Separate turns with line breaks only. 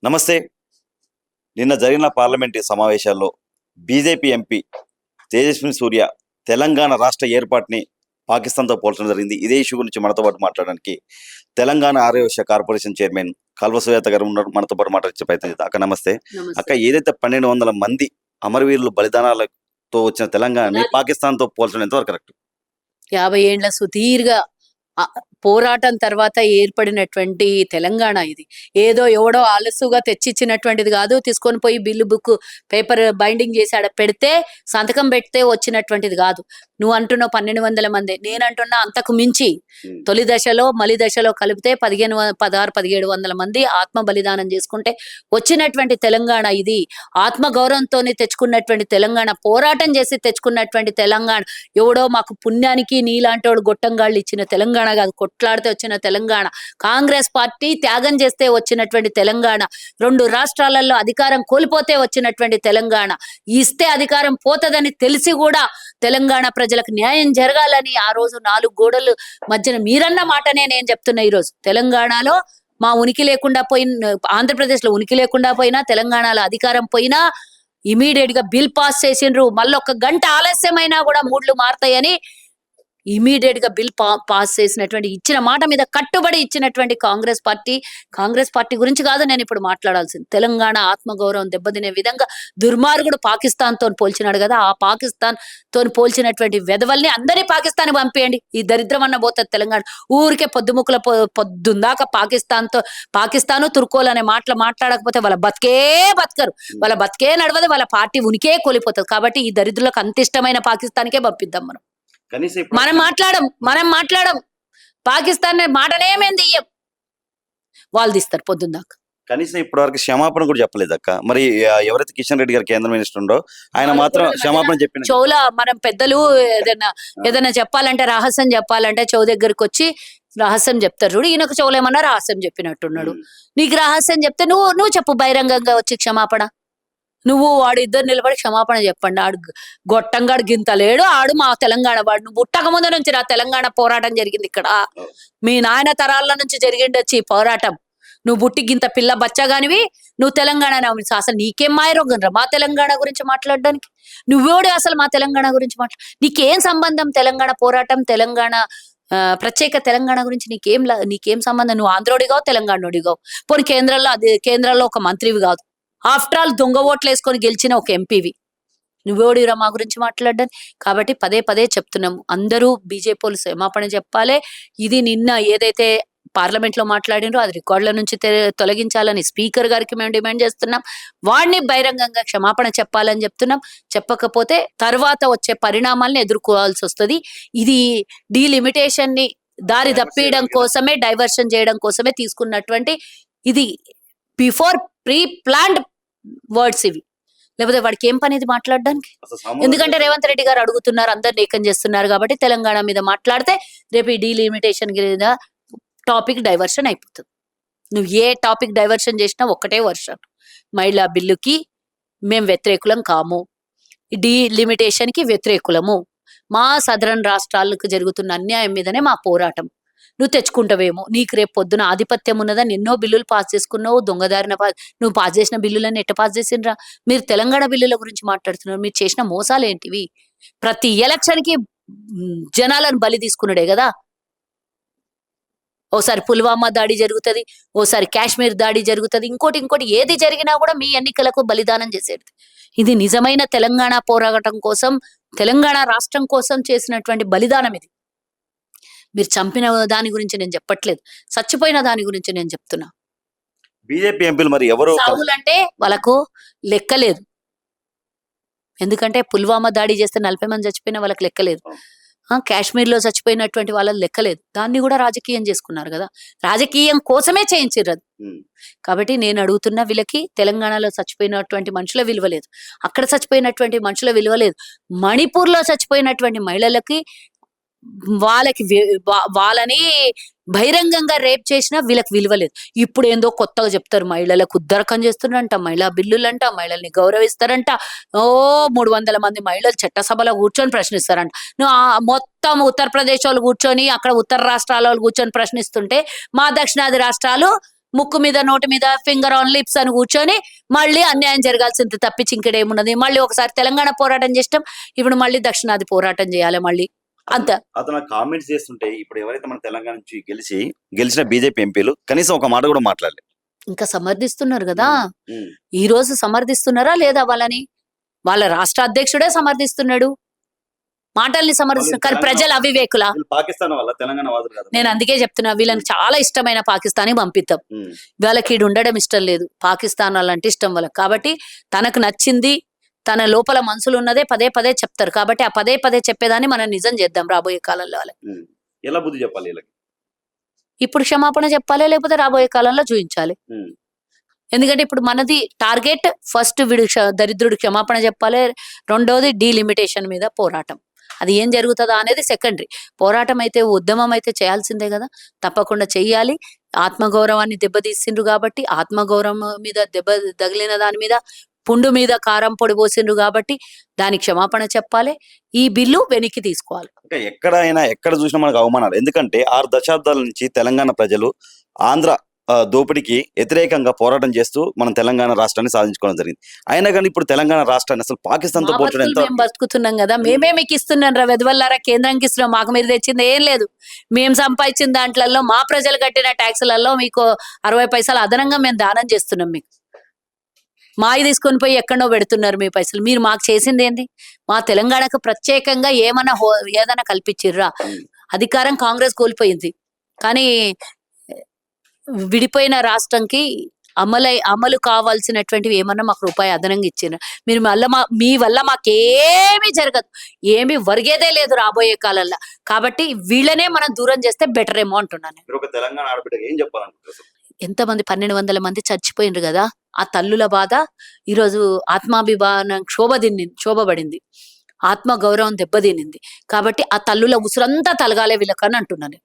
నమస్తే. నిన్న జరిగిన పార్లమెంటరీ సమావేశాల్లో బీజేపీ ఎంపీ తేజస్విని సూర్య తెలంగాణ రాష్ట్ర ఏర్పాటుని పాకిస్తాన్తో పోల్చడం జరిగింది. ఇదే ఇష్యూ గురించి మనతో పాటు మాట్లాడడానికి తెలంగాణ ఆర్యవైశ్య కార్పొరేషన్ చైర్మన్ కల్వ సుజాత గారు ఉన్నారు. మనతో పాటు మాట్లాడే ప్రయత్నం చేద్దాం. అక్క నమస్తే. అక్క, ఏదైతే 1200 మంది అమరవీరులు బలిదానాలతో వచ్చిన తెలంగాణని పాకిస్తాన్తో పోల్చడం ఎంతవరకు కరెక్ట్?
50 ఏండ్ల సుదీర్ఘ పోరాటం తర్వాత ఏర్పడినటువంటి తెలంగాణ ఇది. ఏదో ఎవడో ఆలస్సుగా తెచ్చిచ్చినటువంటిది కాదు. తీసుకొని పోయి బిల్లు బుక్ పేపర్ బైండింగ్ చేసి ఆడ పెడితే సంతకం పెడితే వచ్చినటువంటిది కాదు. నువ్వు అంటున్నావు 1200 మంది, నేను అంటున్నా అంతకు మించి. తొలి దశలో మలి దశలో కలిపితే 1700 మంది ఆత్మ బలిదానం చేసుకుంటే వచ్చినటువంటి తెలంగాణ ఇది. ఆత్మ గౌరవంతో తెచ్చుకున్నటువంటి తెలంగాణ, పోరాటం చేసి తెచ్చుకున్నటువంటి తెలంగాణ. ఎవడో మాకు పుణ్యానికి నీలాంటోడు గొట్టంగాళ్ళు ఇచ్చిన తెలంగాణ కాదు, కొట్లాడితే వచ్చిన తెలంగాణ. కాంగ్రెస్ పార్టీ త్యాగం చేస్తే వచ్చినటువంటి తెలంగాణ. 2 రాష్ట్రాలలో అధికారం కోల్పోతే వచ్చినటువంటి తెలంగాణ. ఇస్తే అధికారం పోతదని తెలిసి కూడా తెలంగాణ ప్రజలకు న్యాయం జరగాలని ఆ రోజు 4 గోడలు మధ్యన మీరన్న మాటనే నేను చెప్తున్నా. ఈరోజు తెలంగాణలో మా ఉనికి లేకుండా పోయిన, ఆంధ్రప్రదేశ్ లో ఉనికి లేకుండా పోయినా, తెలంగాణలో అధికారం పోయినా ఇమీడియట్ గా బిల్ పాస్ చేసిండ్రు. మళ్ళీ 1 గంట ఆలస్యమైనా కూడా మూడ్లు మారుతాయని ఇమీడియట్ గా బిల్ పాస్ చేసినటువంటి, ఇచ్చిన మాట మీద కట్టుబడి ఇచ్చినటువంటి కాంగ్రెస్ పార్టీ గురించి కాదు నేను ఇప్పుడు మాట్లాడాల్సింది. తెలంగాణ ఆత్మగౌరవం దెబ్బతినే విధంగా దుర్మార్గుడు పాకిస్తాన్ తో పోల్చినాడు కదా. ఆ పాకిస్తాన్ తో పోల్చినటువంటి వెధవల్ని అందరి పాకిస్తాన్ పంపేయండి. ఈ దరిద్రం అన్న పోతుంది తెలంగాణ. ఊరికే పొద్దుముక్కుల పొద్దుందాకా పాకిస్తాను తుర్కోలు అనే మాటలు మాట్లాడకపోతే వాళ్ళ బతకరు, వాళ్ళ బతికే నడవదు, వాళ్ళ పార్టీ ఉనికే కోల్పోతుంది. కాబట్టి ఈ దరిద్రులకు అంత ఇష్టమైన పాకిస్తాన్కే పంపిద్దాం. మనం మాట్లాడం పాకిస్తాన్ మాటనేమేంది ఇయ్యం, వాళ్ళు తీస్తారు పొద్దుందాకా.
కనీసం ఇప్పటి వరకు క్షమాపణ కూడా చెప్పలేదు అక్క. మరి ఎవరైతే కిషన్ రెడ్డి గారు కేంద్ర మినిస్టర్ ఉండో ఆయన మాత్రం క్షమాపణ చెప్పిన
చౌల మనం పెద్దలు ఏదైనా చెప్పాలంటే, రహస్యం చెప్పాలంటే చౌ దగ్గరికి వచ్చి రహస్యం చెప్తారు చూడు. ఈయనకు చౌలు ఏమన్నా రహస్యం చెప్పినట్టున్నాడు. నీకు రహస్యం చెప్తే నువ్వు చెప్పు బహిరంగంగా వచ్చి క్షమాపణ. నువ్వు వాడు ఇద్దరు నిలబడి క్షమాపణ చెప్పండి. ఆడు గొట్టంగాడు గింతలేడు, ఆడు మా తెలంగాణ వాడు. నువ్వు పుట్టక ముందు నుంచి నా తెలంగాణ పోరాటం జరిగింది ఇక్కడ. మీ నాయన తరాల నుంచి జరిగిండొచ్చు ఈ పోరాటం. నువ్వు బుట్టి గింత పిల్ల బచ్చగానివి, నువ్వు తెలంగాణ అసలు నీకేం మాయరోగం రా మా తెలంగాణ గురించి మాట్లాడడానికి? నువ్వేడు అసలు మా తెలంగాణ గురించి నీకేం సంబంధం? తెలంగాణ పోరాటం, తెలంగాణ ప్రత్యేక తెలంగాణ గురించి నీకేం సంబంధం? నువ్వు ఆంధ్రోడిగావు, తెలంగాణోడిగావు. పోనీ కేంద్రంలో ఒక మంత్రివి కాదు. ఆఫ్టర్ ఆల్ దొంగ ఓట్లు వేసుకొని గెలిచిన ఒక ఎంపీవి. నువ్వేడిరా మా గురించి మాట్లాడడానికి? కాబట్టి పదే చెప్తున్నాము, అందరూ బీజేపీ వాళ్ళు క్షమాపణ చెప్పాలి. ఇది నిన్న ఏదైతే పార్లమెంట్ లో మాట్లాడినో అది రికార్డుల నుంచి తొలగించాలని స్పీకర్ గారికి మేము డిమాండ్ చేస్తున్నాం. వాడిని బహిరంగంగా క్షమాపణ చెప్పాలని చెప్తున్నాం. చెప్పకపోతే తర్వాత వచ్చే పరిణామాలను ఎదుర్కోవాల్సి వస్తుంది. ఇది డీలిమిటేషన్ ని దారి తప్పియడం కోసమే, డైవర్షన్ చేయడం కోసమే తీసుకున్నటువంటి ఇది ప్రీ ప్లాన్డ్ వర్డ్స్ ఇవి. లేకపోతే వాడికి ఏం పని ఇది మాట్లాడడానికి? ఎందుకంటే రేవంత్ రెడ్డి గారు అడుగుతున్నారు, అందరిని ఏకం చేస్తున్నారు కాబట్టి తెలంగాణ మీద మాట్లాడితే రేపు ఈ డీలిమిటేషన్ మీద టాపిక్ డైవర్షన్ అయిపోతుంది. నువ్వు ఏ టాపిక్ డైవర్షన్ చేసినా ఒక్కటే వర్షన్. మహిళా బిల్లుకి మేము వ్యతిరేకులం కాము, డీలిమిటేషన్ కి వ్యతిరేకులము, మా సదరన్ రాష్ట్రాలకు జరుగుతున్న అన్యాయం మీదనే మా పోరాటం. నువ్వు తెచ్చుకుంటావేమో, నీకు రేపు పొద్దున ఆధిపత్యం ఉన్నదని ఎన్నో బిల్లులు పాస్ చేసుకున్నావు. దొంగదారిన నువ్వు పాస్ చేసిన బిల్లులన్నీ ఎట్ట పాస్ చేసిండ్రా? మీరు తెలంగాణ బిల్లుల గురించి మాట్లాడుతున్నారు. మీరు చేసిన మోసాలు ఏంటివి? ప్రతి ఎలక్షన్ కి జనాలను బలి తీసుకున్నాడే కదా. ఓసారి పుల్వామా దాడి జరుగుతుంది, ఓసారి కాశ్మీర్ దాడి జరుగుతుంది, ఇంకోటి ఏది జరిగినా కూడా మీ ఎన్నికలకు బలిదానం చేసేది. ఇది నిజమైన తెలంగాణ పోరాటం కోసం, తెలంగాణ రాష్ట్రం కోసం చేసినటువంటి బలిదానం ఇది. మీరు చంపిన దాని గురించి నేను చెప్పట్లేదు, చచ్చిపోయిన దాని గురించి నేను చెప్తున్నా.
బీజేపీ ఎంపీలు మరి ఎవరు
సావులంటే వాళ్ళకు లెక్కలేదు. ఎందుకంటే పుల్వామా దాడి చేస్తే 40 మంది చచ్చిపోయినా వాళ్ళకి లెక్కలేదు. కాశ్మీర్ లో చచ్చిపోయినటువంటి వాళ్ళ లెక్కలేదు. దాన్ని కూడా రాజకీయం చేసుకున్నారు కదా. రాజకీయం కోసమే చేయించారు అది. కాబట్టి నేను అడుగుతున్నా, వీళ్ళకి తెలంగాణలో చచ్చిపోయినటువంటి మనుషుల విలువ లేదు, అక్కడ చచ్చిపోయినటువంటి మనుషుల విలువ లేదు, మణిపూర్ లో చచ్చిపోయినటువంటి మహిళలకి వాళ్ళని బహిరంగంగా రేప్ చేసినా వీళ్ళకి విలువలేదు. ఇప్పుడు ఏందో కొత్తగా చెప్తారు, మహిళలకు ఉద్దరకం చేస్తున్నారంట, మహిళా బిల్లులంట, మహిళల్ని గౌరవిస్తారంట. 300 మంది మహిళలు చట్టసభలో కూర్చొని ప్రశ్నిస్తారంట. మొత్తం ఉత్తరప్రదేశ్ వాళ్ళు కూర్చొని, అక్కడ ఉత్తర రాష్ట్రాల వాళ్ళు కూర్చొని ప్రశ్నిస్తుంటే మా దక్షిణాది రాష్ట్రాలు ముక్కు మీద నోటి మీద ఫింగర్ ఆన్ లిప్స్ అని కూర్చొని మళ్ళీ అన్యాయం జరగాల్సింది తప్పించి ఇంకడేమున్నది. మళ్ళీ ఒకసారి తెలంగాణ పోరాటం చేస్తాం, ఇప్పుడు మళ్ళీ దక్షిణాది పోరాటం చేయాలి మళ్ళీ అంత.
అతను కామెంట్స్ చేస్తుంటే ఇప్పుడు ఎవరైతే మన తెలంగాణ నుంచి గెలిచిన బీజేపీ ఎంపీలు కనీసం ఒక మాట కూడా మాట్లాడలేదు.
ఇంకా సమర్థిస్తున్నారు కదా, ఈ రోజు సమర్థిస్తున్నారా లేదా వాళ్ళని? వాళ్ళ రాష్ట్ర అధ్యక్షుడే సమర్థిస్తున్నాడు, మాటల్ని సమర్థిస్తున్నారు. కానీ ప్రజలు అవివేకులా?
పాకిస్తాన్ వాళ్ళ తెలంగాణ వాదులు కదా.
నేను అందుకే చెప్తున్నా, వీళ్ళని చాలా ఇష్టమైన పాకిస్తాన్ పంపిద్దాం. వాళ్ళకి ఈడు ఉండడం ఇష్టం లేదు, పాకిస్తాన్ వాళ్ళంటే ఇష్టం వాళ్ళకి. కాబట్టి తనకు నచ్చింది, తన లోపల మనసులు ఉన్నదే పదే పదే చెప్తారు. కాబట్టి ఆ పదే పదే చెప్పేదాన్ని మనం నిజం చేద్దాం రాబోయే కాలంలో. వాళ్ళకి
ఎలా బుద్ధి చెప్పాలి వీళ్ళకి?
ఇప్పుడు క్షమాపణ చెప్పాలి, లేకపోతే రాబోయే కాలంలో చూపించాలి. ఎందుకంటే ఇప్పుడు మనది టార్గెట్ ఫస్ట్ వీడు దరిద్రుడు క్షమాపణ చెప్పాలి, రెండోది డీలిమిటేషన్ మీద పోరాటం. అది ఏం జరుగుతుందా అనేది సెకండరీ. పోరాటం అయితే ఉద్యమం అయితే చేయాల్సిందే కదా, తప్పకుండా చెయ్యాలి. ఆత్మగౌరవాన్ని దెబ్బతీసిండ్రు కాబట్టి, ఆత్మగౌరవం మీద దెబ్బ తగిలిన దాని మీద పుండు మీద కారం పొడి పోసిండ్రు కాబట్టి దానికి క్షమాపణ చెప్పాలి. ఈ బిల్లు వెనక్కి తీసుకోవాలి.
ఎక్కడ చూసినా మనకు అవమానాలు. ఎందుకంటే 6 దశాబ్దాల నుంచి తెలంగాణ ప్రజలు ఆంధ్ర దోపిడీకి వ్యతిరేకంగా పోరాటం చేస్తూ మనం తెలంగాణ రాష్ట్రాన్ని సాధించుకోవడం జరిగింది. అయినా కానీ ఇప్పుడు తెలంగాణ రాష్ట్రాన్ని అసలు పాకిస్తాన్ తో పోల్చడం ఎంత?
మేము బతుకుతున్నాం కదా, మేమే మీకు ఇస్తున్నాం రా వెదవల్లారా, కేంద్రానికి ఇస్తున్నాం. మాకు మీరు తెచ్చింది ఏం లేదు. మేము సంపాదించిన దాంట్లలో మా ప్రజలు కట్టిన ట్యాక్సులలో మీకు 60 పైసలు అదనంగా మేము దానం చేస్తున్నాం. మీకు మాయి తీసుకొని పోయి ఎక్కడో పెడుతున్నారు మీ పైసలు. మీరు మాకు చేసింది ఏంది? మా తెలంగాణకు ప్రత్యేకంగా ఏదైనా కల్పించిర్రా? అధికారం కాంగ్రెస్ కోల్పోయింది, కానీ విడిపోయిన రాష్ట్రంకి అమలు కావాల్సినటువంటివి ఏమన్నా మాకు రూపాయి అదనంగా ఇచ్చిన మీరు మీ వల్ల మాకేమీ జరగదు, ఏమీ ఒరిగేదే లేదు రాబోయే కాలంలో. కాబట్టి వీళ్ళనే మనం దూరం చేస్తే బెటర్ ఏమో అంటున్నాను.
తెలంగాణ ఆడబిడ్డగా ఏం చెప్పాలనుకుంటున్నారు?
ఎంతమంది 1200 మంది చచ్చిపోయిండ్రు కదా, ఆ తల్లుల బాధ ఈరోజు ఆత్మాభిమానం క్షోభపడింది, ఆత్మ గౌరవం దెబ్బతినింది. కాబట్టి ఆ తల్లుల ఉసురంతా తలగాలే వీళ్ళకని అంటున్నాను.